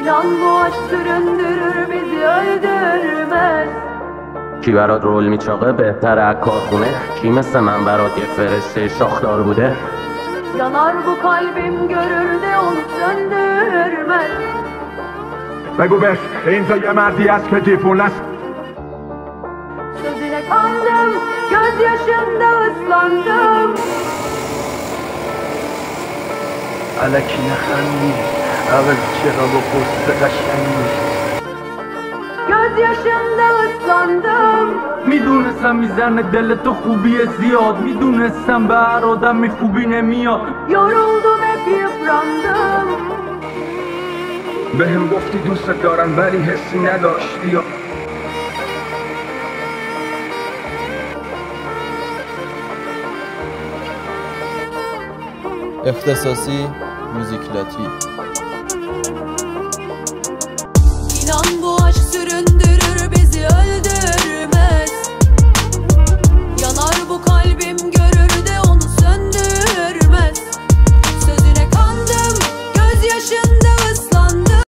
İnan bu aşk süründürür bizi öldürmez. کی برات رول میچاقه بهتره از کارخونه؟ کی مثل من برات یه فرشته شاخدار بوده؟ Yanar bu kalbim görür de onu söndürmez. بگو بش اینجا یه مردی است که دیفون است. Sözüne kandım, gözyaşında ıslandım. الکی نخندی عوض چرا با پست قشنگی Gözyaşında ıslandım. میدونستم میزنه دل تو خوبی زیاد میدونستم به هر آدمی خوبی نمیاد Yoruldum hep yıprandım. بهم گفتی دوست دارم ولی حسی نداشتی. اختصاصی موزیک لاتی. İnan bu